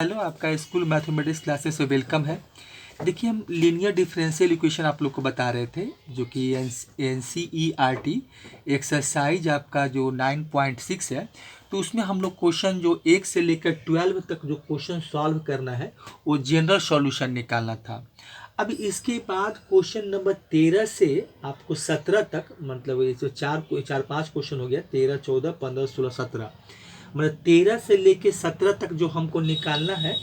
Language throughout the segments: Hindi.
हेलो, आपका स्कूल मैथमेटिक्स क्लासेस में वेलकम है। देखिए, हम लीनियर डिफरेंशियल इक्वेशन आप लोग को बता रहे थे, जो कि NCERT एक्सरसाइज आपका जो 9.6 है। तो उसमें हम लोग क्वेश्चन जो 1 से लेकर 12 तक जो क्वेश्चन सॉल्व करना है वो जनरल सॉल्यूशन निकालना था। अब इसके बाद क्वेश्चन नंबर 13 से आपको 17 तक, मतलब ये जो चार पाँच क्वेश्चन हो गया, 13, 14, 15, 16, 17, मतलब 13 से लेके 17 तक जो हमको निकालना है,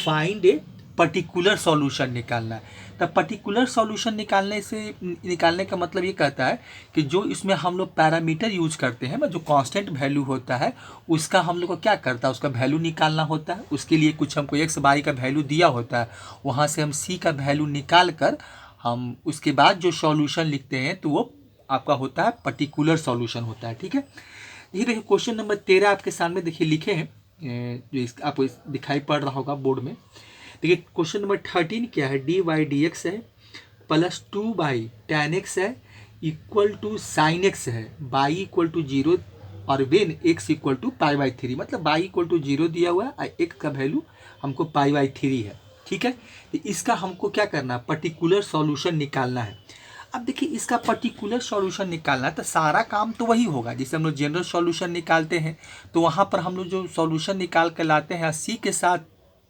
फाइंड ए पर्टिकुलर सॉल्यूशन निकालना है। तब पर्टिकुलर सॉल्यूशन निकालने का मतलब ये कहता है कि जो इसमें हम लोग पैरामीटर यूज करते हैं, जो कांस्टेंट वैल्यू होता है उसका हम लोग को क्या करता है, उसका वैल्यू निकालना होता है। उसके लिए कुछ हमको एक्स वाई का वैल्यू दिया होता है, वहाँ से हम सी का वैल्यू निकाल कर हम उसके बाद जो सॉल्यूशन लिखते हैं तो वो आपका होता है पर्टिकुलर सॉल्यूशन होता है। ठीक है, ये देखिए क्वेश्चन नंबर 13 आपके सामने देखिए लिखे हैं, जो आपको दिखाई पड़ रहा होगा बोर्ड में। देखिए क्वेश्चन नंबर 13 क्या है, डी वाई डी एक्स है प्लस 2/tan x है इक्वल टू साइन एक्स है, बाई इक्वल टू 0 और वेन x इक्वल टू π/3, मतलब बाई इक्वल टू 0 दिया हुआ है और x का वैल्यू हमको π/3 है। ठीक है, तो इसका हमको क्या करना है, पर्टिकुलर सॉल्यूशन निकालना है। अब देखिए, इसका पर्टिकुलर सॉल्यूशन निकालना है तो सारा काम तो वही होगा जैसे हम लोग जनरल सॉल्यूशन निकालते हैं। तो वहाँ पर हम लोग जो सॉल्यूशन निकाल कर लाते हैं सी के साथ,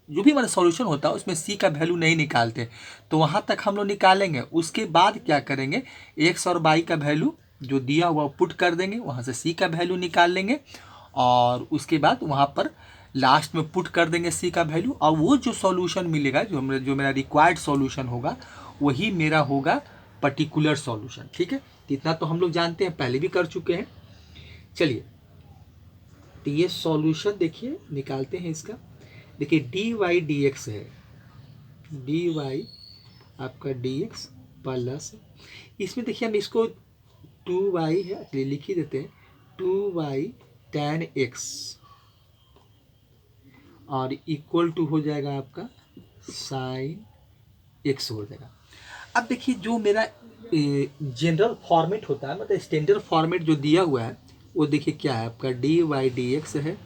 जो भी हमारा सॉल्यूशन होता है उसमें सी का वैल्यू नहीं निकालते, तो वहाँ तक हम लोग निकालेंगे। उसके बाद क्या करेंगे, एक्स और वाई का वैल्यू जो दिया हुआ पुट कर देंगे, वहाँ से सी का वैल्यू निकाल लेंगे और उसके बाद वहाँ पर लास्ट में पुट कर देंगे सी का वैल्यू, और वो जो सॉल्यूशन मिलेगा, जो मेरा रिक्वायर्ड सॉल्यूशन होगा, वही मेरा होगा पर्टिकुलर सॉल्यूशन। ठीक है, इतना तो हम लोग जानते हैं, पहले भी कर चुके हैं। चलिए, तो ये सॉल्यूशन देखिए निकालते हैं इसका। देखिए डी वाई डी एक्स है, डी वाई आपका डी एक्स प्लस, इसमें देखिए हम इसको 2y है, चलिए लिख ही देते हैं, 2y tan x और इक्वल टू हो जाएगा आपका साइन x हो जाएगा। अब देखिए, जो मेरा जनरल फॉर्मेट होता है, मतलब स्टैंडर्ड फॉर्मेट जो दिया हुआ है वो देखिए क्या है, आपका डी वाई डी एक्स है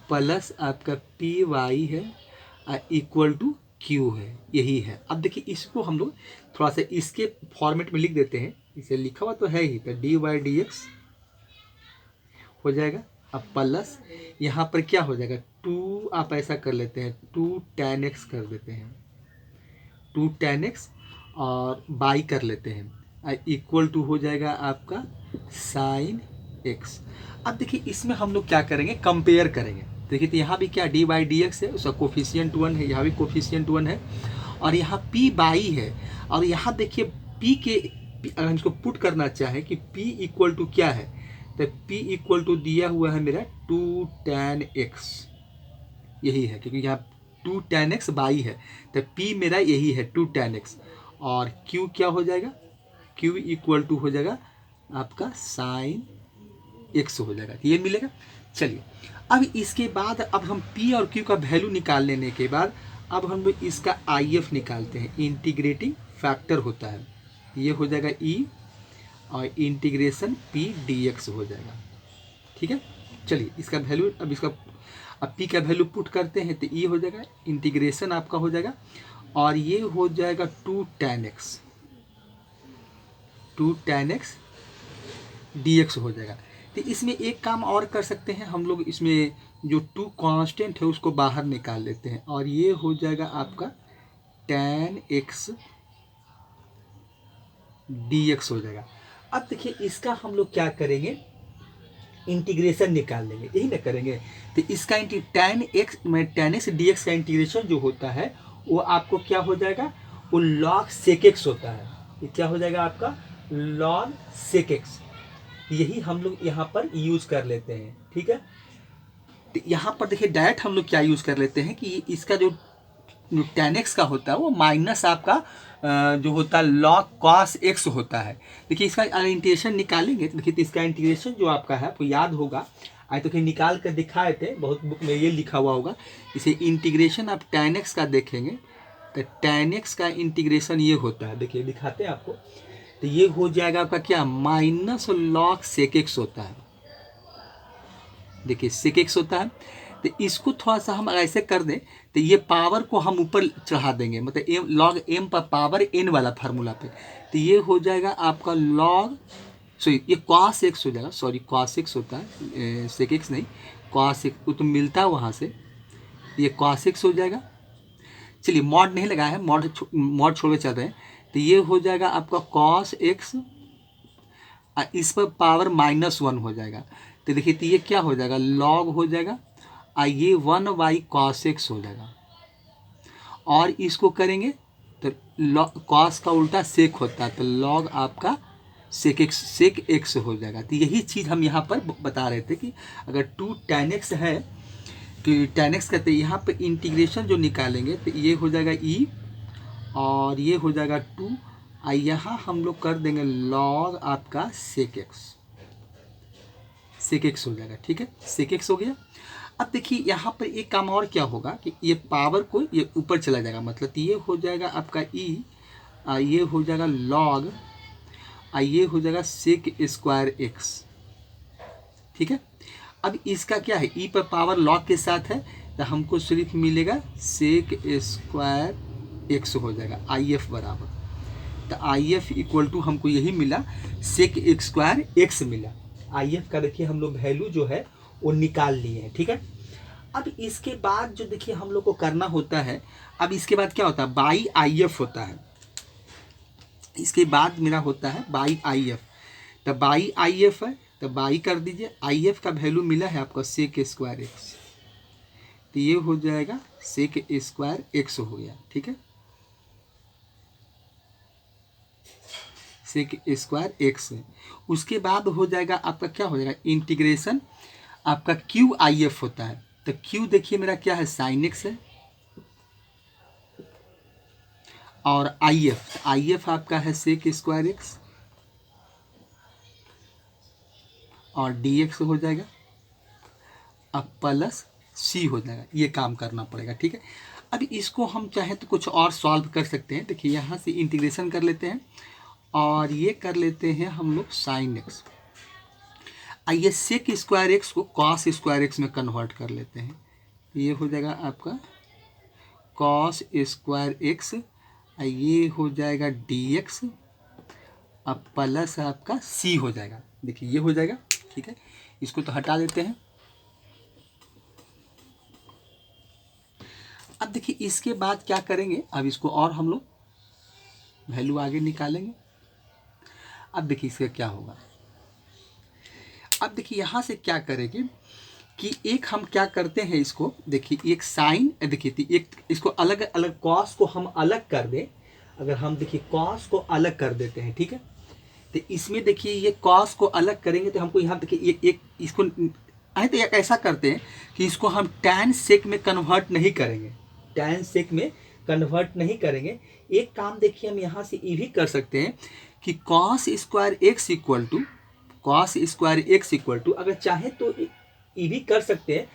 प्लस आपका पी वाई है इक्वल टू क्यू है, यही है। अब देखिए इसको हम लोग थोड़ा सा इसके फॉर्मेट में लिख देते हैं, इसे लिखा हुआ तो है ही, तो डी वाई डी एक्स हो जाएगा। अब प्लस यहाँ पर क्या हो जाएगा, 2, आप ऐसा कर लेते हैं 2 tan x कर देते हैं, 2 tan x और बाई कर लेते हैं इक्वल टू हो जाएगा आपका साइन x। अब देखिए इसमें हम लोग क्या करेंगे, कंपेयर करेंगे। देखिए तो यहाँ भी क्या डी बाई डी एक्स है, उसका कोफिशियंट 1 है, यहाँ भी कोफिशियंट 1 है और यहाँ p बाई है। और यहाँ देखिए p के, अगर हम इसको पुट करना चाहें कि p इक्वल टू क्या है, तो p इक्वल टू दिया हुआ है मेरा 2 tan x, यही है, क्योंकि यहाँ 2 tan x बाई है, तो p मेरा यही है 2 tan x और q क्या हो जाएगा, q इक्वल टू हो जाएगा आपका साइन x हो जाएगा, ये मिलेगा। चलिए, अब इसके बाद अब हम p और q का वैल्यू निकाल लेने के बाद अब हम लोग इसका IF निकालते हैं, इंटीग्रेटिंग फैक्टर होता है, ये हो जाएगा e और इंटीग्रेशन p dx हो जाएगा। ठीक है, चलिए इसका वैल्यू, अब p का वैल्यू पुट करते हैं तो e हो जाएगा, इंटीग्रेशन आपका हो जाएगा और ये हो जाएगा 2 tan x dx हो जाएगा। तो इसमें एक काम और कर सकते हैं हम लोग, इसमें जो 2 कांस्टेंट है उसको बाहर निकाल लेते हैं और ये हो जाएगा आपका tan x dx हो जाएगा। अब देखिए इसका हम लोग क्या करेंगे, इंटीग्रेशन निकाल लेंगे, यही ना करेंगे। तो इसका tan x dx का इंटीग्रेशन जो होता है वो आपको क्या हो जाएगा, वो log sec x होता है। ये क्या हो जाएगा आपका log sec x, यही हम लोग यहाँ पर यूज कर लेते हैं। ठीक है, तो यहाँ पर देखिए डायरेक्ट हम लोग क्या यूज कर लेते हैं कि इसका जो tan x का होता है वो माइनस आपका जो होता है log cos x होता है। देखिए इसका इंटीग्रेशन निकालेंगे तो देखिए, तो इसका इंटीग्रेशन जो आपका है आपको याद होगा, आज तो निकाल कर दिखाए थे, बहुत बुक में ये लिखा हुआ होगा। इसे इंटीग्रेशन आप tan x का देखेंगे तो tan x का इंटीग्रेशन ये होता है, देखिए दिखाते हैं आपको, तो ये हो जाएगा आपका क्या, माइनस log sec x होता है। देखिए sec x होता है, तो इसको थोड़ा सा हम ऐसे कर दें तो ये पावर को हम ऊपर चढ़ा देंगे, मतलब एम लॉग एम पर पावर एन वाला फार्मूला पे। तो ये हो जाएगा आपका लॉग, सॉरी ये कॉस एक्स हो जाएगा, सॉरी कॉस एक्स होता है, सेक एक्स नहीं, कॉस एक्स वो तो मिलता है वहाँ से, ये कॉस एक्स हो जाएगा। चलिए मॉड नहीं लगाया है, मॉड छोड़ के चल रहे हैं। तो ये हो जाएगा आपका कॉस एक्स, इस पर पावर -1 हो जाएगा। तो देखिए तो ये क्या हो जाएगा, लॉग हो जाएगा, ये 1 कॉस एक्स हो जाएगा। और इसको करेंगे तो कॉस का उल्टा सेक होता है, तो लॉग आपका सेक एक्स हो जाएगा। तो यही चीज़ हम यहाँ पर बता रहे थे कि अगर 2 tan x है कि tan x कहते हैं, यहाँ पे इंटीग्रेशन जो निकालेंगे तो ये हो जाएगा e और ये हो जाएगा 2, यहाँ हम लोग कर देंगे लॉग आपका सेक एक्स हो जाएगा। ठीक है, सेक एक्स हो गया। अब देखिए यहाँ पर एक काम और क्या होगा कि ये पावर को ये ऊपर चला जाएगा, मतलब ये हो जाएगा आपका e, ये हो जाएगा लॉग, ये हो जाएगा सेक स्क्वायर एक्स। ठीक है, अब इसका क्या है, e पर पावर लॉग के साथ है तो हमको सिर्फ मिलेगा सेक स्क्वायर एक्स हो जाएगा, आई एफ बराबर। तो आई एफ इक्वल टू हमको यही मिला, सेक स्क्वायर एक्स मिला। आई एफ का देखिए हम लोग वैल्यू जो है वो निकाल लिए हैं। ठीक है, अब इसके बाद जो देखिए हम लोग को करना होता है, अब इसके बाद क्या होता है, बाई आई एफ होता है। इसके बाद मेरा होता है बाई आई एफ, तो बाई आई एफ है तो बाई कर दीजिए, आई एफ का वैल्यू मिला है आपका सेक स्क्वायर एक्स, तो ये हो जाएगा सेक स्क्वायर एक्स हो गया। ठीक है, सेक स्क्वायर एक्स है। उसके बाद हो जाएगा आपका क्या हो जाएगा, इंटीग्रेशन आपका क्यू आई एफ होता है। तो क्यू देखिए मेरा क्या है, साइन एक्स है, और आई एफ आपका है सेक स्क्वायर एक्स और डी एक्स हो जाएगा, अब प्लस सी हो जाएगा। ये काम करना पड़ेगा। ठीक है, अब इसको हम चाहें तो कुछ और सॉल्व कर सकते हैं। देखिए यहाँ से इंटीग्रेशन कर लेते हैं और ये कर लेते हैं हम लोग साइन एक्स, आइए सेक स्क्वायर एक्स को कॉस स्क्वायर एक्स में कन्वर्ट कर लेते हैं। ये हो जाएगा आपका कॉस स्क्वायर एक्स, ये हो जाएगा डी एक्स, अब प्लस आपका सी हो जाएगा। देखिए ये हो जाएगा। ठीक है, इसको तो हटा देते हैं। अब देखिए इसके बाद क्या करेंगे, अब इसको और हम लोग वैल्यू आगे निकालेंगे। अब देखिए इसका क्या होगा, अब देखिए यहाँ से क्या करेंगे कि एक हम क्या करते हैं, इसको देखिए एक साइन, देखिए एक इसको अलग अलग कॉस को हम अलग कर दें। अगर हम देखिए कॉस को अलग कर देते हैं, ठीक है, तो इसमें देखिए ये कॉस को अलग करेंगे तो हमको यहाँ देखिए एक इसको तो एक ऐसा करते हैं कि इसको हम टैन सेक में कन्वर्ट नहीं करेंगे, टैन सेक में कन्वर्ट नहीं करेंगे। एक काम देखिए हम यहाँ से ये भी कर सकते हैं कि cos square x equal to अगर चाहे तो ये भी कर सकते हैं,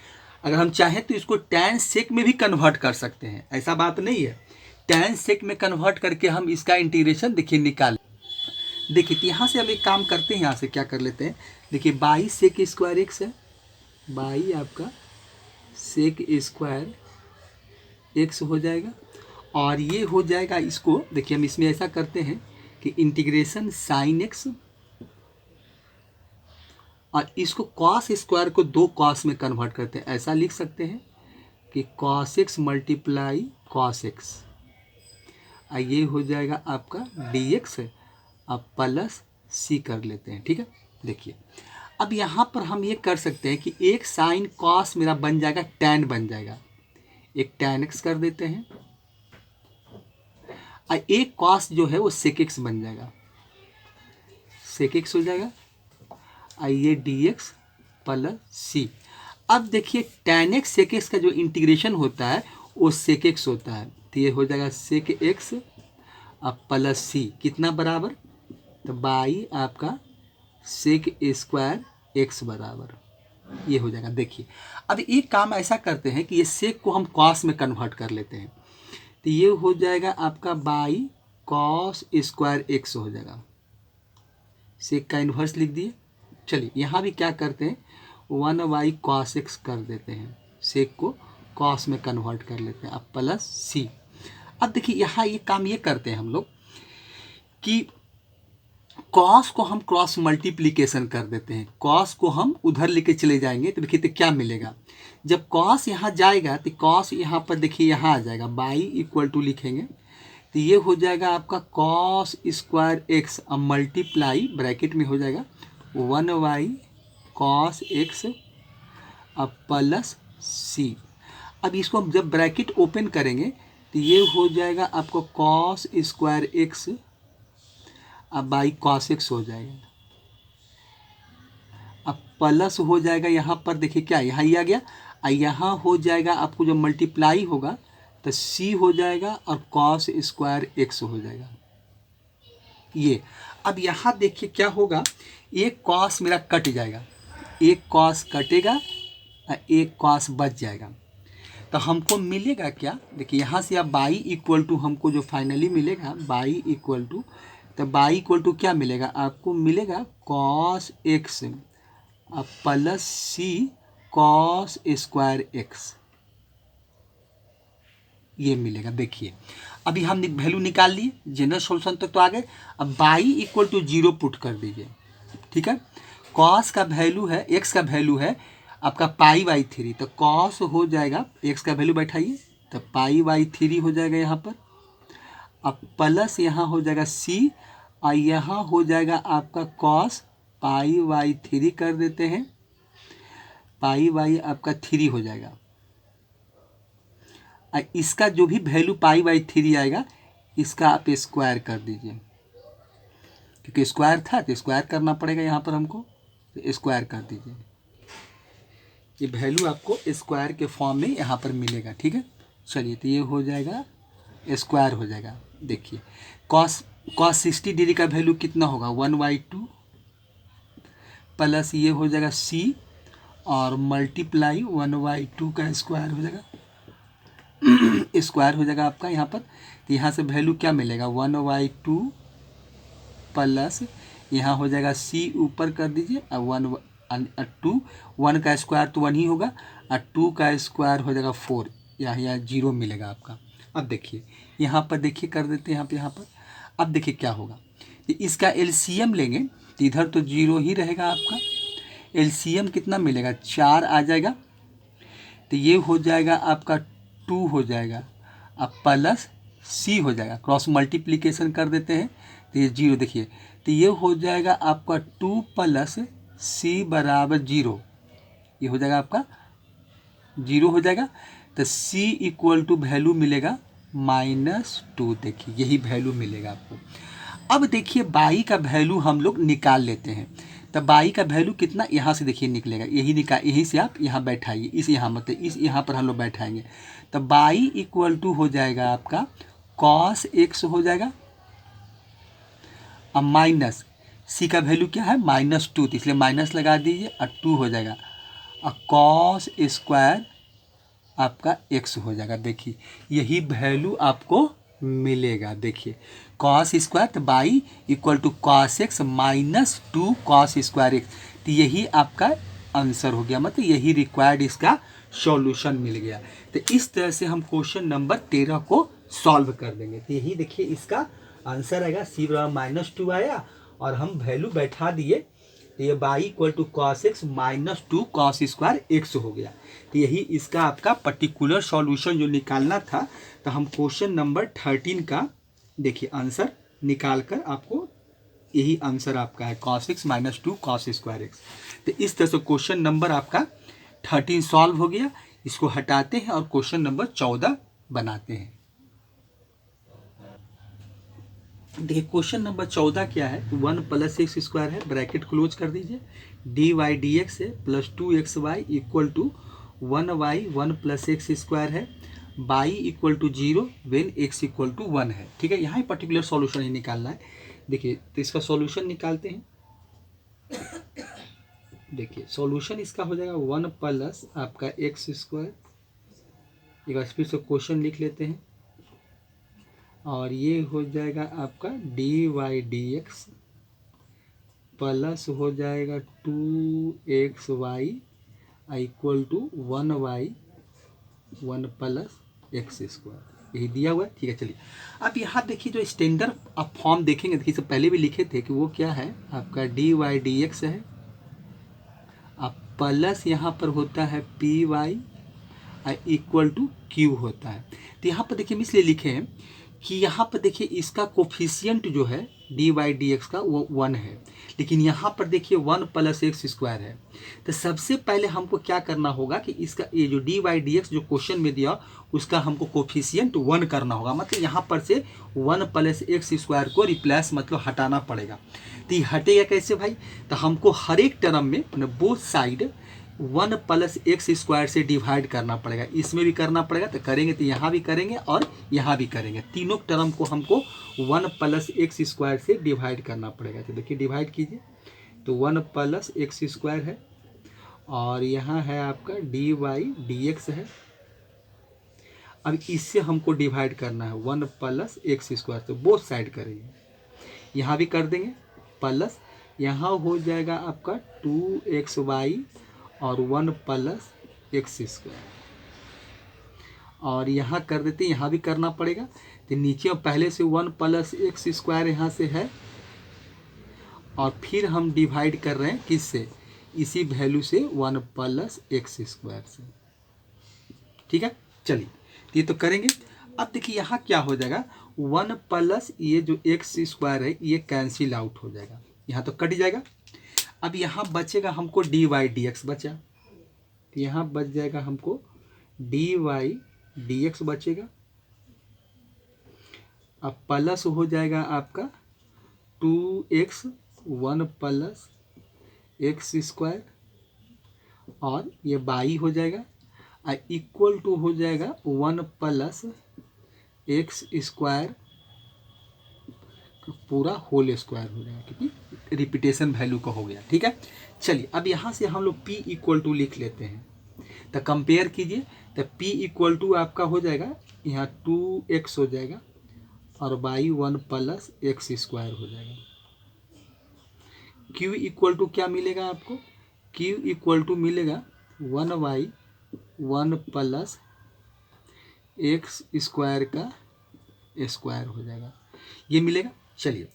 अगर हम चाहें तो इसको टैन सेक में भी कन्वर्ट कर सकते हैं, ऐसा बात नहीं है। टैन सेक में कन्वर्ट करके हम इसका इंटीग्रेशन देखिए निकाल, देखिए तो यहाँ से हम एक काम करते हैं, यहाँ से क्या कर लेते हैं, देखिए बाई सेक स्क्वायर एक्स है, बाई आपका सेक स्क्वायर एक्स हो जाएगा, और ये हो जाएगा इसको देखिए हम इसमें ऐसा करते हैं कि इंटीग्रेशन साइन एक्स, और इसको कॉस स्क्वायर को दो कॉस में कन्वर्ट करते हैं, ऐसा लिख सकते हैं कि cos x multiply cos x, ये हो जाएगा आपका डी एक्स, अब प्लस सी कर लेते हैं। ठीक है, देखिए अब यहाँ पर हम ये कर सकते हैं कि एक साइन कॉस मेरा बन जाएगा टैन बन जाएगा, एक टैन एक्स कर देते हैं, और एक कॉस जो है वो सेक एक्स बन जाएगा, सेक एक्स हो जाएगा, ये डी एक्स प्लस सी। अब देखिए टैन एक्स सेक एक्स का जो इंटीग्रेशन होता है वो सेक एक्स होता है, तो ये हो जाएगा सेक एक्स अब प्लस सी, कितना बराबर, तो बाई आपका सेक स्क्वायर एक्स बराबर, ये हो जाएगा। देखिए अब एक काम ऐसा करते हैं कि ये सेक को हम कॉस में कन्वर्ट कर लेते हैं, तो ये हो जाएगा आपका बाई कॉस स्क्वायर एक्स हो जाएगा, सेक का इन्वर्स लिख दिए। चलिए यहाँ भी क्या करते हैं 1 बाई कॉस एक्स कर देते हैं, सेक को कॉस में कन्वर्ट कर लेते हैं, अब प्लस सी। अब देखिए यहाँ ये काम ये करते हैं हम लोग कि कॉस को हम क्रॉस मल्टीप्लिकेशन कर देते हैं, कॉस को हम उधर लेके चले जाएंगे तो देखिए तो क्या मिलेगा, जब कॉस यहाँ जाएगा तो कॉस यहाँ पर देखिए यहाँ आ जाएगा, बाई इक्वल टू लिखेंगे तो ये हो जाएगा आपका कॉस स्क्वायर एक्स, अब मल्टीप्लाई ब्रैकेट में हो जाएगा 1y कॉस एक्स अब प्लस सी। अब इसको हम जब ब्रैकेट ओपन करेंगे तो ये हो जाएगा आपको कॉस स्क्वायर एक्स अब बाई कॉस एक्स हो जाएगा, अब प्लस हो जाएगा यहाँ पर देखिए क्या यहाँ ही आ गया, यहाँ हो जाएगा आपको जो मल्टीप्लाई होगा तो सी हो जाएगा और कॉस स्क्वायर एक्स हो जाएगा ये। अब यहाँ देखिए क्या होगा, एक कॉस मेरा कट जाएगा, एक कॉस कटेगा और एक कॉस बच जाएगा, तो हमको मिलेगा क्या, देखिए यहाँ से अब बाई इक्वल टू हमको जो फाइनली मिलेगा बाई इक्वल टू, तो बाई इक्वल टू क्या मिलेगा आपको, मिलेगा कॉस एक्स अब प्लस सी कॉस स्क्वायर एक्स, ये मिलेगा। देखिए अभी हम वैल्यू निकाल लिए, जनरल सॉल्यूशन तक तो आ गए, अब बाई इक्वल टू 0 पुट कर दीजिए, ठीक है। कॉस का वैल्यू है, एक्स का वैल्यू है आपका पाई बाई 3, तो कॉस हो जाएगा, एक्स का वैल्यू बैठाइए तो पाई बाई 3 हो जाएगा यहाँ पर, अब प्लस यहाँ हो जाएगा सी और यहाँ हो जाएगा आपका कॉस पाई बाई 3 कर देते हैं, पाई बाई आपका 3 हो जाएगा, इसका जो भी वैल्यू पाई बाई 3 आएगा इसका आप स्क्वायर कर दीजिए, क्योंकि स्क्वायर था तो स्क्वायर करना पड़ेगा यहाँ पर हमको, तो स्क्वायर कर दीजिए, ये वैल्यू आपको स्क्वायर के फॉर्म में यहाँ पर मिलेगा, ठीक है। चलिए तो ये हो जाएगा स्क्वायर हो जाएगा। देखिए कॉस 60 डिग्री का वैल्यू कितना होगा 1/2 प्लस ये हो जाएगा सी और मल्टीप्लाई 1/2 का स्क्वायर हो जाएगा स्क्वायर हो जाएगा आपका यहाँ पर, तो यहाँ से वैल्यू क्या मिलेगा 1/2 प्लस यहाँ हो जाएगा सी ऊपर कर दीजिए और 1 का स्क्वायर तो 1 ही होगा और 2 का स्क्वायर हो जाएगा 4, यहाँ 0 मिलेगा आपका। अब देखिए यहाँ पर देखिए कर देते हैं यहाँ पर, अब देखिए क्या होगा, इसका एलसीएम लेंगे तो इधर तो 0 ही रहेगा आपका, एलसीएम कितना मिलेगा 4 आ जाएगा, तो ये हो जाएगा आपका 2 हो जाएगा अब प्लस सी हो जाएगा, क्रॉस मल्टीप्लिकेशन कर देते हैं तो ये 0, देखिए तो ये हो जाएगा आपका 2 प्लस सी बराबर 0, ये हो जाएगा आपका 0 हो जाएगा, तो सी इक्वल टू वैल्यू मिलेगा -2, देखिए यही वैल्यू मिलेगा आपको। अब देखिए बाई का वैल्यू हम लोग निकाल लेते हैं, तो बाई का वैल्यू कितना यहाँ से देखिए निकलेगा, यही से आप यहाँ बैठाइए, इस यहाँ मतलब इस यहाँ पर हम लोग बैठाएंगे, तो बाई इक्वल टू हो जाएगा आपका कॉस एक्स हो जाएगा, अब माइनस सी का वैल्यू क्या है -2, तो इसलिए माइनस लगा दीजिए और 2 हो जाएगा और कॉस स्क्वायर आपका एक्स हो जाएगा। देखिए यही वैल्यू आपको मिलेगा, देखिए कॉस स्क्वायर तो by equal to cos x -2 cos square x, तो यही आपका आंसर हो गया, मतलब यही रिक्वायर्ड इसका सॉल्यूशन मिल गया। तो इस तरह से हम क्वेश्चन नंबर 13 को सॉल्व कर देंगे, तो यही देखिए इसका आंसर आएगा, सी बराबर -2 आया और हम वैल्यू बैठा दिए, तो ये by equal to cos x -2 cos square x हो गया। तो यही इसका आपका पर्टिकुलर सॉल्यूशन जो निकालना था, तो हम क्वेश्चन नंबर 13 का देखिए आंसर निकाल कर आपको यही आंसर आपका है cos x -2 cos square x. तो इस तरह से क्वेश्चन नंबर आपका 13 सॉल्व हो गया, इसको हटाते हैं और क्वेश्चन नंबर 14 बनाते हैं। देखिए क्वेश्चन नंबर 14 क्या है, 1 + x स्क्वायर है, ब्रैकेट क्लोज कर दीजिए, dy dx है plus 2xy equal to 1y 1 + x square है, y equal to 0 when x equal to 1 है, ठीक है। यहाँ ही पर्टिकुलर सॉल्यूशन ही निकालना है। देखिए तो इसका सॉल्यूशन निकालते हैं, देखिए सॉल्यूशन इसका हो जाएगा 1 प्लस आपका x स्क्वायर, एक बार फिर से क्वेश्चन लिख लेते हैं, और ये हो जाएगा आपका dy dx प्लस हो जाएगा 2xy equal to 1y 1 plus x square, यही दिया हुआ है। ठीक है, चलिए अब यहाँ देखिए जो स्टैंडर्ड आप फॉर्म देखेंगे, देखिए सब पहले भी लिखे थे कि वो क्या है आपका डी वाई डी एक्स है, अब प्लस यहाँ पर होता है P Y equal to Q होता है। तो यहाँ पर देखिए हम इसलिए लिखे हैं कि यहाँ पर देखिए इसका कोफिशियंट जो है डी वाई डी एक्स का वो 1 है, लेकिन यहाँ पर देखिए 1 प्लस एक्स स्क्वायर है। तो सबसे पहले हमको क्या करना होगा कि इसका ये जो डी वाई डी एक्स जो क्वेश्चन में दिया उसका हमको कोफिशियंट 1 करना होगा, मतलब यहाँ पर से 1 प्लस एक्स स्क्वायर को रिप्लेस मतलब हटाना पड़ेगा। तो ये हटेगा कैसे भाई, तो हमको हर एक टर्म में both side 1 plus x square से डिवाइड करना पड़ेगा, इसमें भी करना पड़ेगा। तो करेंगे तो यहाँ भी करेंगे और यहाँ भी करेंगे, तीनों टर्म को हमको 1 प्लस एक्स स्क्वायर से डिवाइड करना पड़ेगा। तो देखिए डिवाइड कीजिए, तो 1 प्लस एक्स स्क्वायर है और यहाँ है आपका डी वाई डी एक्स है। अब इससे हमको डिवाइड करना है 1 प्लस एक्स स्क्वायर से, बोथ साइड करेंगे, यहाँ भी कर देंगे प्लस, यहाँ हो जाएगा आपका 2xy और 1 प्लस एक्स स्क्वायर, और यहाँ कर देते हैं, यहाँ भी करना पड़ेगा। तो नीचे पहले से 1 प्लस एक्स स्क्वायर यहाँ से है और फिर हम डिवाइड कर रहे हैं किससे, इसी वैल्यू से 1 प्लस एक्स स्क्वायर से। ठीक है, चलिए ये तो करेंगे। अब देखिए यहाँ क्या हो जाएगा, 1 प्लस ये जो एक्स स्क्वायर है ये कैंसिल आउट हो जाएगा, यहाँ तो कट जाएगा। अब यहाँ बचेगा हमको डी वाई डी एक्स बचा, तो यहाँ बच जाएगा हमको डी वाई डी एक्स बचेगा। अब प्लस हो जाएगा आपका 2x 1 प्लस एक्स स्क्वायर और ये बाई हो जाएगा इक्वल टू हो जाएगा 1 प्लस एक्स स्क्वायर पूरा होल स्क्वायर हो जाएगा, क्योंकि रिपीटेशन वैल्यू का हो गया। ठीक है, चलिए अब यहाँ से हम लोग p इक्वल टू लिख लेते हैं, तो कंपेयर कीजिए, तो p इक्वल टू आपका हो जाएगा यहाँ 2x हो जाएगा और बाई 1 प्लस एक्स स्क्वायर हो जाएगा। q इक्वल टू क्या मिलेगा आपको, q इक्वल टू मिलेगा 1y 1 प्लस एक्स स्क्वायर का स्क्वायर हो जाएगा, ये मिलेगा। चलिए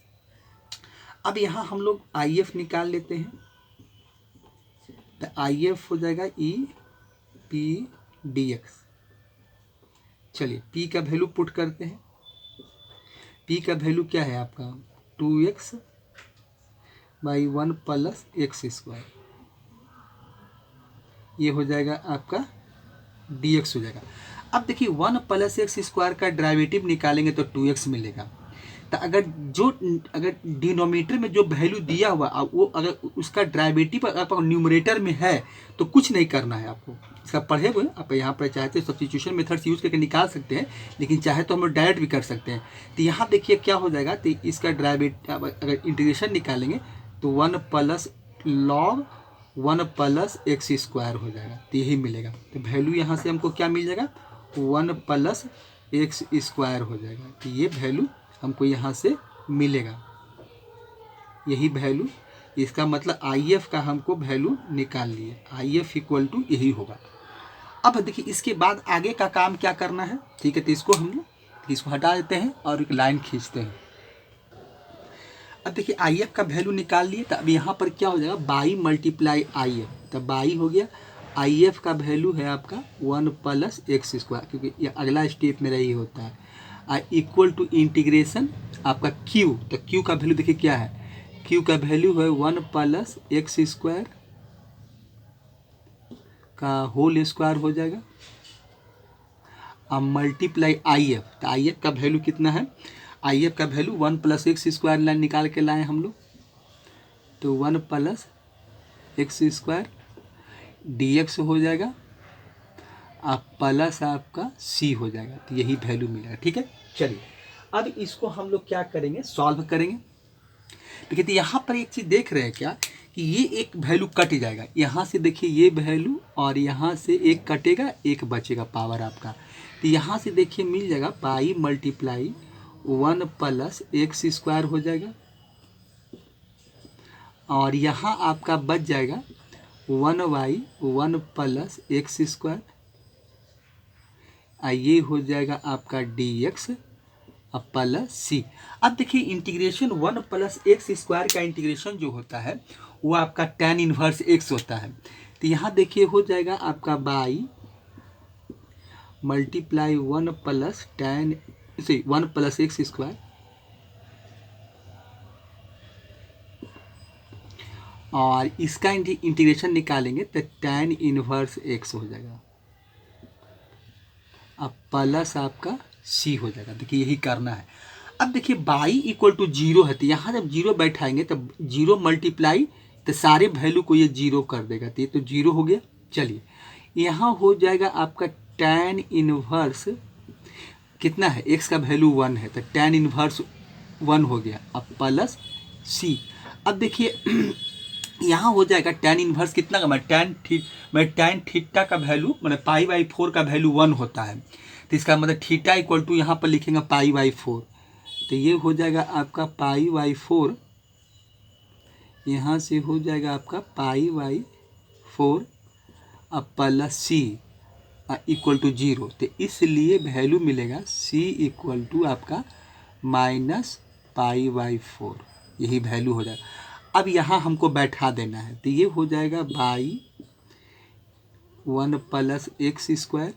अब यहाँ हम लोग IF निकाल लेते हैं, तो IF हो जाएगा ई पी डी एक्स। चलिए P का वैल्यू पुट करते हैं, P का वैल्यू क्या है आपका 2x by 1 plus x square, ये हो जाएगा आपका dx हो जाएगा। अब देखिए 1 प्लस एक्स स्क्वायर का डेरिवेटिव निकालेंगे तो 2x मिलेगा। तो अगर डिनोमिनेटर में जो वैल्यू दिया हुआ वो अगर उसका डेरिवेटिव आपका न्यूमरेटर में है तो कुछ नहीं करना है आपको, इसका पढ़े हुए आप यहाँ पर चाहे तो सब्स्टिट्यूशन मेथड्स यूज़ करके निकाल सकते हैं, लेकिन चाहे तो हम लोग डायरेक्ट भी कर सकते हैं। तो यहाँ देखिए क्या हो जाएगा, तो इसका डेरिवेटिव अगर इंटीग्रेशन निकालेंगे तो 1 plus log 1 plus x square हो जाएगा, तो यही मिलेगा। तो वैल्यू यहाँ से हमको क्या मिल जाएगा 1 प्लस एक्स स्क्वायर हो जाएगा, तो ये वैल्यू हमको यहाँ से मिलेगा, यही वैल्यू, इसका मतलब IF का हमको वैल्यू निकाल लिए, IF इक्वल टू यही होगा। अब देखिए इसके बाद आगे का काम क्या करना है। ठीक है, तो इसको हम लोग इसको हटा देते हैं और एक लाइन खींचते हैं। अब देखिए IF का वैल्यू निकाल लिए, तो अब यहाँ पर क्या हो जाएगा बाई मल्टीप्लाई IF, तो बाई हो गया, IF का वैल्यू है आपका 1 प्लस एक्स स्क्वायर, क्योंकि ये अगला स्टेप मेरा ये होता है, इक्वल टू इंटीग्रेशन आपका Q, तो Q का वैल्यू देखिए क्या है, Q का वैल्यू है 1 प्लस एक्स स्क्वायर का होल स्क्वायर हो जाएगा, अब मल्टीप्लाई IF, तो IF का वैल्यू कितना है, IF का value 1 plus x square line निकाल के लाए हम लोग, तो 1 प्लस एक्स स्क्वायर dx हो जाएगा, आप प्लस आपका c हो जाएगा, तो यही वैल्यू मिलेगा। ठीक है, चलिए अब इसको हम लोग क्या करेंगे, सॉल्व करेंगे। देखिए तो यहाँ पर एक चीज़ देख रहे हैं क्या कि ये एक वैल्यू कट जाएगा, यहाँ से देखिए ये वैल्यू और यहाँ से एक कटेगा एक बचेगा पावर आपका, तो यहाँ से देखिए मिल जाएगा by multiply 1 plus x square हो जाएगा, और यहाँ आपका बच जाएगा 1y 1 प्लस एक्स स्क्वायर, ये हो जाएगा आपका डी एक्स अब प्लस सी। अब देखिए इंटीग्रेशन 1 प्लस एक्स स्क्वायर का इंटीग्रेशन जो होता है वो आपका tan इनवर्स एक्स होता है। तो यहाँ देखिए हो जाएगा आपका बाई मल्टीप्लाई 1 प्लस tan से 1 प्लस एक्स स्क्वायर और इसका इंटीग्रेशन निकालेंगे तो tan इनवर्स एक्स हो जाएगा अब प्लस आपका सी हो जाएगा। देखिए यही करना है। अब देखिए बाई इक्वल टू जीरो है तो यहाँ जब जीरो बैठाएंगे तो जीरो मल्टीप्लाई तो सारे वैल्यू को ये जीरो कर देगा तो ये तो जीरो हो गया। चलिए यहाँ हो जाएगा आपका tan इनवर्स कितना है एक्स का वैल्यू 1 है तो tan इनवर्स 1 हो गया अब प्लस सी। अब देखिए यहाँ हो जाएगा tan इनवर्स कितना का मैं tan थीटा का वैल्यू मैंने π/4 का वैल्यू 1 होता है तो इसका मतलब थीटा इक्वल टू यहाँ पर लिखेंगे π/4 तो ये हो जाएगा आपका π/4 यहाँ से हो जाएगा आपका π/4 अब plus C equal to zero तो इसलिए वैल्यू मिलेगा सी इक्वल टू आपका -π/4 यही वैल्यू हो जाएगा। अब यहाँ हमको बैठा देना है तो ये हो जाएगा by 1 plus x square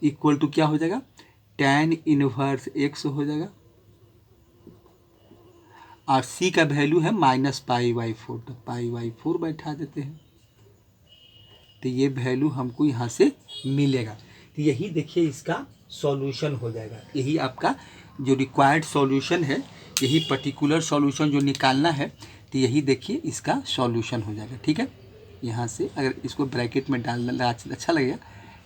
equal to क्या हो जाएगा tan इनवर्स एक्स हो जाएगा और सी का वैल्यू है -π/4 तो π/4 बैठा देते हैं तो ये वैल्यू हमको यहाँ से मिलेगा। तो यही देखिए इसका सॉल्यूशन हो जाएगा। यही आपका जो रिक्वायर्ड सॉल्यूशन है यही पर्टिकुलर सॉल्यूशन जो निकालना है तो यही देखिए इसका सॉल्यूशन हो जाएगा। ठीक है यहाँ से अगर इसको ब्रैकेट में डालना अच्छा लगेगा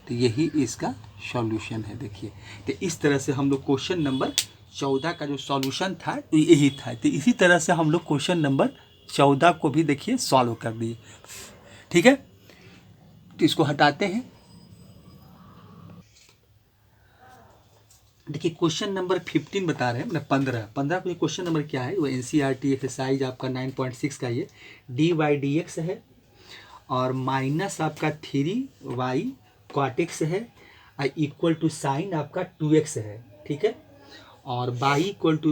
तो यही इसका सॉल्यूशन है। देखिए तो इस तरह से हम लोग क्वेश्चन नंबर 14 का जो सॉल्यूशन था तो यही था। तो इसी तरह से हम लोग क्वेश्चन नंबर 14 को भी देखिए सॉल्व कर दिए। ठीक है तो इसको हटाते हैं। देखिए क्वेश्चन नंबर 15 बता रहे हैं मतलब 15 को क्वेश्चन नंबर क्या है वो NCERT एक्सरसाइज आपका 9.6 का ये dy/dx है और माइनस आपका 3y cot x है इक्वल टू साइन आपका 2x है। ठीक है और बाई इक्वल टू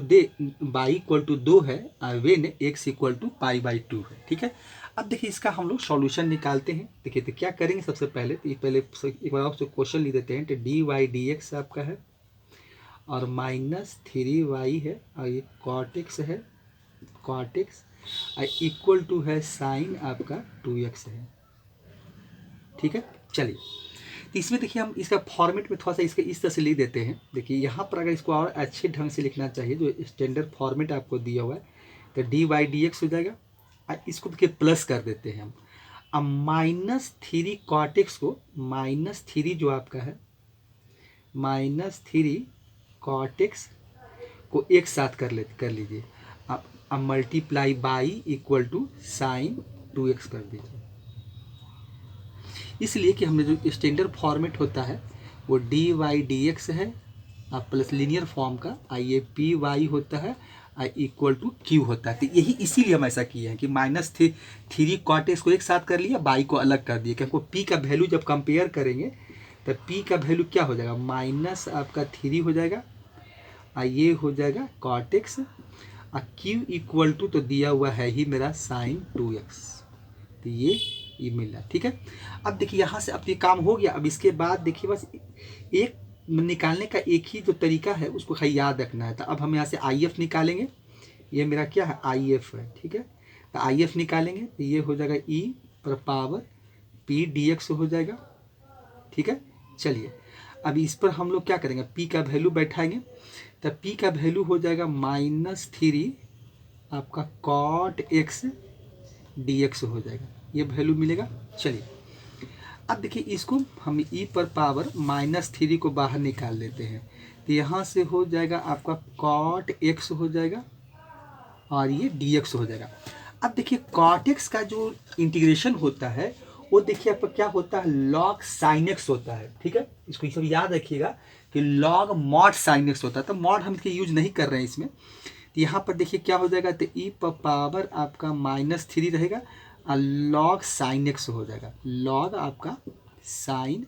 2 है वेन x इक्वल टू π/2 है। ठीक है अब देखिए इसका हम लोग सॉल्यूशन निकालते हैं। देखिए तो क्या करेंगे सबसे पहले तो पहले एक बार आपसे क्वेश्चन लिख देते हैं तो dy/dx आपका है और -3y है और ये cot x है cot x इक्वल टू है साइन आपका 2x है। ठीक है चलिए तो इसमें देखिए हम इसका फॉर्मेट में थोड़ा सा इसके इस तरह से लिख देते हैं। देखिए यहाँ पर अगर इसको और अच्छे ढंग से लिखना चाहिए जो स्टैंडर्ड फॉर्मेट आपको दिया हुआ है तो dy/dx हो जाएगा और इसको देखिए प्लस कर देते हैं हम। अब -3 cot x को -3 जो आपका है -3 cot x को एक साथ कर लीजिए अब multiply by equal to sine 2x कर दीजिए। इसलिए कि हमने जो स्टैंडर्ड फॉर्मेट होता है वो dy/dx है प्लस लीनियर फॉर्म का ये py होता है इक्वल टू q होता है। तो यही इसीलिए हम ऐसा किए हैं कि -3 cot x को एक साथ कर लिया बाई को अलग कर दिया क्योंकि p का वैल्यू जब कंपेयर करेंगे तो p का वैल्यू क्या हो जाएगा माइनस आपका 3 हो जाएगा ये हो जाएगा cot x q equal to तो दिया हुआ है ही मेरा साइन 2x तो ये मिल रहा है। ठीक है अब देखिए यहाँ से अब ये काम हो गया। अब इसके बाद देखिए बस एक निकालने का एक ही जो तरीका है उसको याद रखना है। तो अब हम यहाँ से IF निकालेंगे। ये मेरा क्या है IF है। ठीक है तो IF निकालेंगे तो ये हो जाएगा e⁻p dx हो जाएगा। ठीक है चलिए अब इस पर हम लोग क्या करेंगे p का वैल्यू बैठाएंगे तो p का वैल्यू हो जाएगा -3 आपका cot x dx हो जाएगा ये वैल्यू मिलेगा। चलिए अब देखिए इसको हम e पर पावर -3 को बाहर निकाल लेते हैं तो यहाँ से हो जाएगा आपका cot x हो जाएगा और ये dx हो जाएगा। अब देखिए cot x का जो इंटीग्रेशन होता है वो देखिए आपका क्या होता है log sin x होता है। ठीक है इसको सब याद रखिएगा कि log mod sin x होता है। तो mod हम इसके यूज नहीं कर रहे हैं इसमें। तो यहाँ पर देखिए क्या हो जाएगा तो e पर पावर आपका -3 रहेगा और log sin x हो जाएगा log आपका sin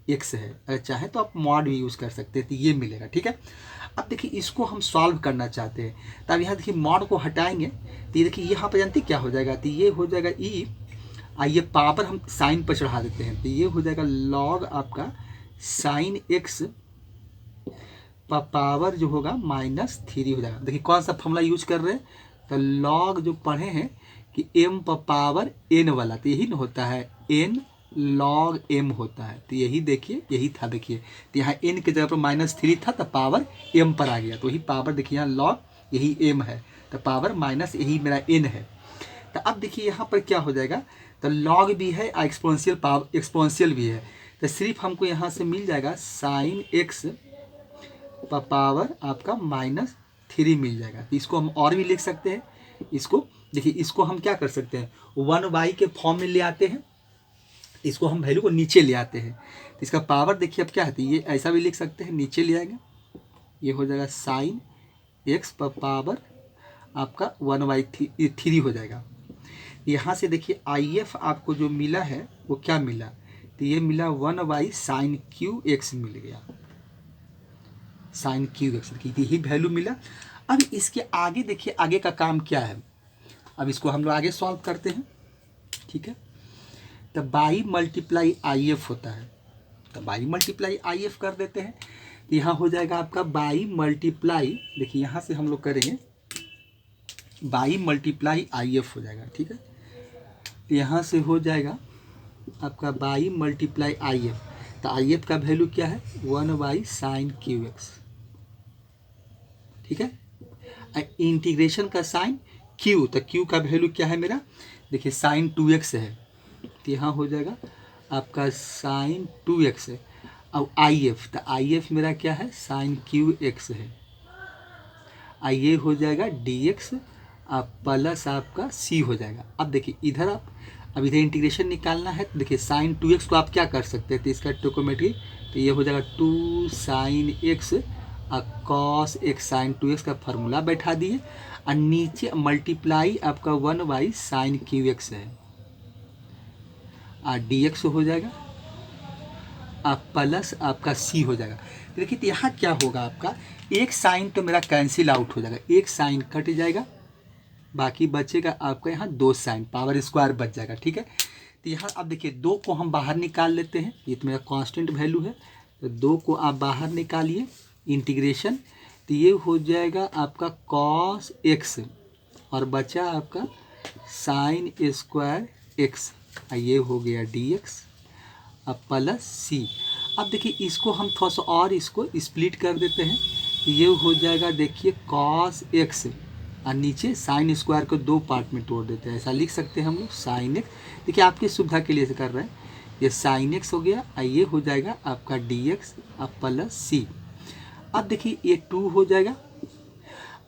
एक्स है, अगर चाहे तो आप मॉड भी यूज़ कर सकते हैं, तो ये मिलेगा। ठीक है, अब देखिए इसको हम सॉल्व करना चाहते हैं, तो अब यहाँ देखिए मॉड को हटाएंगे, तो ये देखिए यहाँ पर जानते क्या हो जाएगा, तो ये हो जाएगा ई, आइए पावर हम साइन पर चढ़ा देते हैं, तो ये हो जाएगा लॉग आपका साइन एक्स पावर जो होगा -3 हो जाएगा। देखिए कौन सा फॉर्मूला यूज कर रहे हैं, तो लॉग जो पढ़े हैं कि m पावर n वाला, तो यही ना होता है n log m होता है, तो यही देखिए यही था। देखिए तो यहाँ n की जगह पर -3 था, तो पावर m पर आ गया, तो वही पावर देखिए यहाँ log यही m है, तो पावर माइनस यही मेरा n है। तो अब देखिए यहाँ पर क्या हो जाएगा, तो log भी है और एक्सपोनेंशियल भी है, तो सिर्फ हमको यहाँ से मिल जाएगा साइन एक्स पावर आपका -3 मिल जाएगा। तो इसको हम और भी लिख सकते हैं, इसको देखिए इसको हम क्या कर सकते हैं, 1y के फॉर्म में ले आते हैं, इसको हम वैल्यू को नीचे ले आते हैं, तो इसका पावर देखिए अब क्या है, ये ऐसा भी लिख सकते हैं, नीचे ले आएंगे, ये हो जाएगा साइन एक्स पावर आपका 1/3 हो जाएगा। यहाँ से देखिए IF आपको जो मिला है वो क्या मिला, तो ये मिला 1/sin क्यू एक्स मिल गया, साइन क्यू एक्स की यही वैल्यू मिला। अब इसके आगे देखिए आगे का काम क्या है, अब इसको हम लोग आगे सॉल्व करते हैं। ठीक है, तो बाई मल्टीप्लाई IF होता है, तो बाई मल्टीप्लाई IF कर देते हैं, तो यहाँ हो जाएगा आपका बाई मल्टीप्लाई, देखिए यहाँ से हम लोग करेंगे बाई मल्टीप्लाई IF हो जाएगा। ठीक है, तो यहाँ से हो जाएगा आपका बाई मल्टीप्लाई IF, तो IF का वैल्यू क्या है 1/sin क्यू एक्स। ठीक है, इंटीग्रेशन का साइन q, तो q का वैल्यू क्या है मेरा, देखिए साइन 2x है, तो यहाँ हो जाएगा आपका साइन 2x है, अब IF, तो IF मेरा क्या है साइन QX है, ये हो जाएगा dx अब प्लस आपका c हो जाएगा। अब देखिए इधर आप अब इधर इंटीग्रेशन निकालना है, तो देखिए साइन 2x को आप क्या कर सकते हैं, तो इसका ट्रिग्नोमेट्री, तो ये हो जाएगा 2 sin x cos x sine 2x का फार्मूला बैठा दिए, और नीचे मल्टीप्लाई आपका 1/sin QX है, और dx हो जाएगा आप प्लस आपका c हो जाएगा। देखिए तो यहाँ क्या होगा, आपका एक साइन तो मेरा कैंसिल आउट हो जाएगा, एक साइन कट जाएगा, बाकी बचेगा आपका यहाँ 2 साइन, पावर स्क्वायर बच जाएगा। ठीक है, तो यहाँ अब देखिए 2 को हम बाहर निकाल लेते हैं, ये तो मेरा कांस्टेंट वैल्यू है, तो 2 को आप बाहर निकालिए इंटीग्रेशन, तो ये हो जाएगा आपका कॉस x और बचा आपका साइन स्क्वायर x, ये हो गया dx अब प्लस c। अब देखिए इसको हम थोड़ा सा और इसको स्प्लिट कर देते हैं, ये हो जाएगा देखिए कॉस x और नीचे साइन स्क्वायर को 2 पार्ट में तोड़ देते हैं, ऐसा लिख सकते हैं हम लोग साइन x। देखिए आपकी सुविधा के लिए से कर रहे हैं, ये साइन x हो गया, ये हो जाएगा आपका dx अब प्लस c। अब देखिए ये 2 हो जाएगा,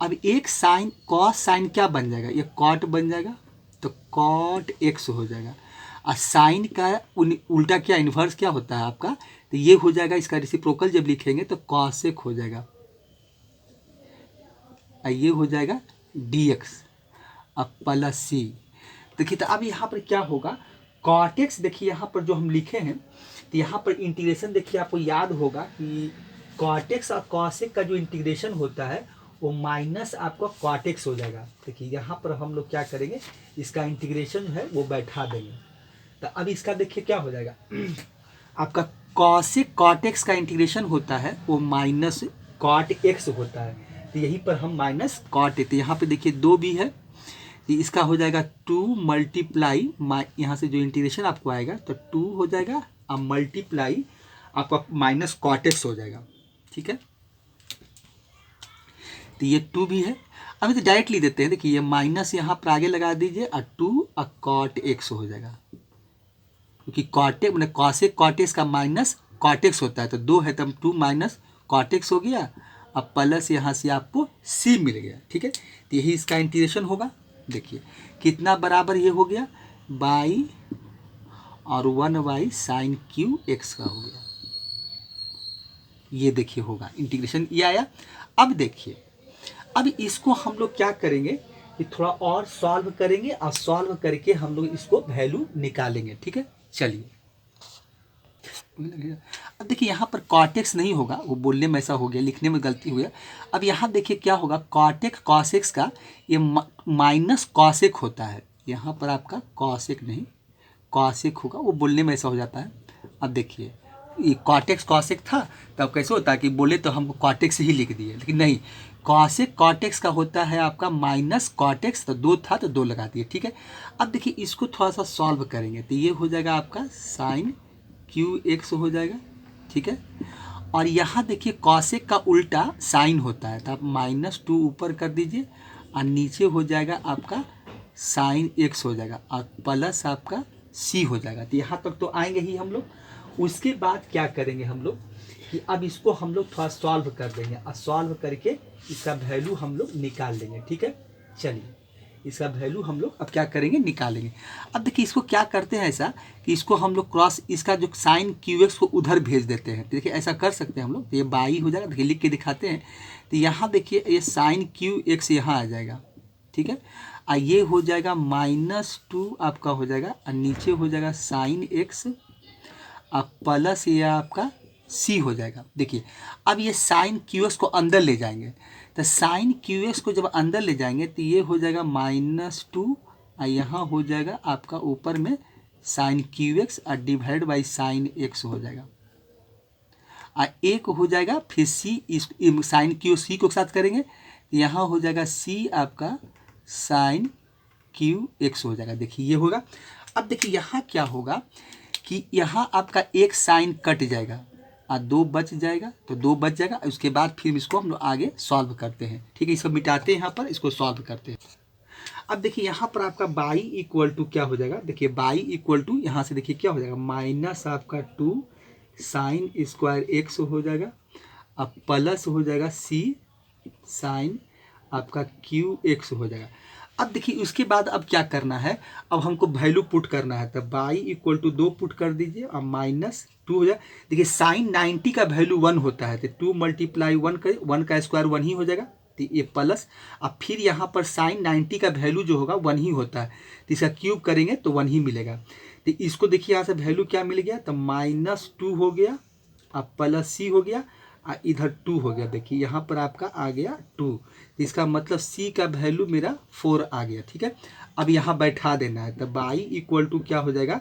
अब एक साइन कॉस साइन क्या बन जाएगा, ये कॉट बन जाएगा, तो कॉट x हो जाएगा, और साइन का उल्टा क्या इन्वर्स क्या होता है आपका, तो ये हो जाएगा इसका रेसिप्रोकल जब लिखेंगे तो कॉसेक हो जाएगा, ये हो जाएगा dx अब प्लस c। देखिए तो अब यहाँ पर क्या होगा, कॉट x देखिए यहाँ पर जो हम लिखे हैं, तो यहाँ पर इंटीग्रेशन देखिए आपको याद होगा कि कॉट x और कॉसेक का जो इंटीग्रेशन होता है वो माइनस आपका कॉट x हो जाएगा। देखिए यहाँ पर हम लोग क्या करेंगे, इसका इंटीग्रेशन जो है वो बैठा देंगे, तो अब इसका देखिए क्या हो जाएगा, आपका कॉसेक कॉट x का इंटीग्रेशन होता है वो माइनस कॉट x होता है, तो यहीं पर हम माइनस कॉट, तो यहाँ पे देखिए 2 भी है, तो इसका हो जाएगा 2 मल्टीप्लाई यहाँ से जो इंटीग्रेशन आपको आएगा तो 2 हो जाएगा, अब मल्टीप्लाई आपका माइनस कॉट x हो जाएगा। ठीक है, तो ये 2 भी है, अभी तो डायरेक्ट लिख देते हैं, देखिए ये माइनस यहाँ पर आगे लगा दीजिए और 2 और कॉट x हो जाएगा, क्योंकि कॉट मैंने कॉसेक कॉट x का माइनस कॉट x होता है, तो 2 है तब 2 माइनस कॉट x हो गया, अब प्लस यहाँ से आपको c मिल गया। ठीक है, तो यही इसका इंटीग्रेशन होगा, देखिए कितना बराबर ये हो गया बाई और 1/sin क्यू एक्स का हो गया, ये देखिए होगा इंटीग्रेशन ये आया। अब देखिए अब इसको हम लोग क्या करेंगे कि थोड़ा और सॉल्व करेंगे और सॉल्व करके हम लोग इसको वैल्यू निकालेंगे। ठीक है, चलिए अब देखिए यहाँ पर कॉटेक्स नहीं होगा, वो बोलने में ऐसा हो गया, लिखने में गलती हो गया। अब यहाँ देखिए क्या होगा, कॉटेक कॉसेक्स का ये माइनस कॉसेक होता है, यहाँ पर आपका कॉसेक नहीं कॉसेक होगा, वो बोलने में ऐसा हो जाता है। अब देखिए ये कॉटेक्स कॉसेक था, तब कैसे होता है कि बोले तो हम कॉटेक्स ही लिख दिए, लेकिन नहीं, कॉसेक कॉटेक्स का होता है आपका माइनस कॉटेक्स, तो 2 था तो 2 लगा दिए, ठीक है। अब देखिए इसको थोड़ा सा सॉल्व करेंगे तो ये हो जाएगा आपका साइन क्यू एक्स हो जाएगा, ठीक है। और यहाँ देखिए कॉसेक का उल्टा साइन होता है, तो आप -2 ऊपर कर दीजिए और नीचे हो जाएगा आपका साइन एक्स हो जाएगा और प्लस आपका सी हो जाएगा। तो यहाँ तक तो आएंगे ही हम लोग। उसके बाद क्या करेंगे हम लोग कि अब इसको हम लोग थोड़ा सॉल्व कर देंगे और सॉल्व करके इसका वैल्यू हम लोग निकाल लेंगे, ठीक है। चलिए इसका वैल्यू हम लोग अब क्या करेंगे, निकालेंगे। अब देखिए इसको क्या करते हैं ऐसा कि इसको हम लोग क्रॉस, इसका जो साइन क्यू एक्स को उधर भेज देते हैं। देखिए ऐसा कर सकते हैं हम लोग, तो ये बाई हो जाएगा, देखिए लिख के दिखाते हैं। तो यहाँ देखिए ये साइन क्यू एक्स यहाँ आ जाएगा, ठीक है। और ये हो जाएगा -2 आपका हो जाएगा और नीचे हो जाएगा साइन एक्स और प्लस ये आपका सी हो जाएगा। देखिए अब ये साइन क्यू एक्स को अंदर ले जाएंगे, तो साइन क्यू एक्स को जब अंदर ले जाएंगे तो ये हो जाएगा -2 और यहाँ हो जाएगा आपका ऊपर में साइन क्यू एक्स और डिवाइड बाई साइन एक्स हो जाएगा और एक हो जाएगा फिर सी, इस साइन क्यू सी को साथ करेंगे तो यहाँ हो जाएगा सी आपका साइन क्यू एक्स हो जाएगा। देखिए ये होगा। अब देखिए यहाँ क्या होगा कि यहाँ आपका एक साइन कट जाएगा और 2 बच जाएगा, तो 2 बच जाएगा। उसके बाद फिर इसको हम लोग आगे सॉल्व करते हैं, ठीक है। इसको मिटाते हैं, यहाँ पर इसको सॉल्व करते हैं। अब देखिए यहाँ पर आपका बाई इक्वल टू क्या हो जाएगा, देखिए बाई इक्वल टू यहाँ से देखिए क्या हो जाएगा, माइनस आपका 2 साइन स्क्वायर एक्स हो जाएगा, अब प्लस हो जाएगा सी साइन आपका क्यू एक्स हो जाएगा। अब देखिए उसके बाद अब क्या करना है, अब हमको वैल्यू पुट करना है, तो बाई इक्वल टू 2 पुट कर दीजिए और -2 हो जाए। देखिए साइन 90 का वैल्यू 1 होता है, तो 2 × 1 करें, 1 का स्क्वायर 1 ही हो जाएगा, तो ये प्लस। अब फिर यहाँ पर साइन 90 का वैल्यू जो होगा 1 ही होता है, तो इसका क्यूब करेंगे तो 1 ही मिलेगा। तो इसको देखिए यहाँ से वैल्यू क्या मिल गया, तो -2 हो गया और प्लस सी हो गया और इधर 2 हो गया। देखिए यहाँ पर आपका आ गया 2, इसका मतलब सी का वैल्यू मेरा 4 आ गया, ठीक है। अब यहाँ बैठा देना है, तो बाई इक्वल टू क्या हो जाएगा,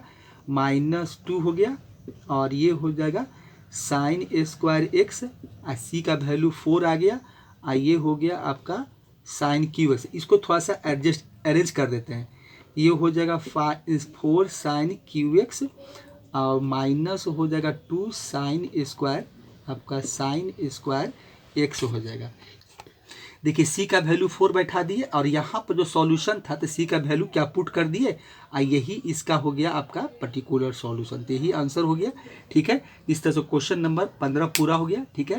-2 हो गया और ये हो जाएगा साइन स्क्वायर एक्स और सी का वैल्यू 4 आ गया और ये हो गया आपका साइन क्यू एक्स। इसको थोड़ा सा अरेंज कर देते हैं, ये हो जाएगा 4 साइन क्यू एक्स और माइनस हो जाएगा 2 साइन स्क्वायर आपका साइन स्क्वायर एक्स हो जाएगा। देखिए सी का वैल्यू 4 बैठा दिए और यहाँ पर जो सॉल्यूशन था तो सी का वैल्यू क्या पुट कर दिए और यही इसका हो गया आपका पर्टिकुलर सॉल्यूशन, तो यही आंसर हो गया, ठीक है। इस तरह से क्वेश्चन नंबर 15 पूरा हो गया, ठीक है।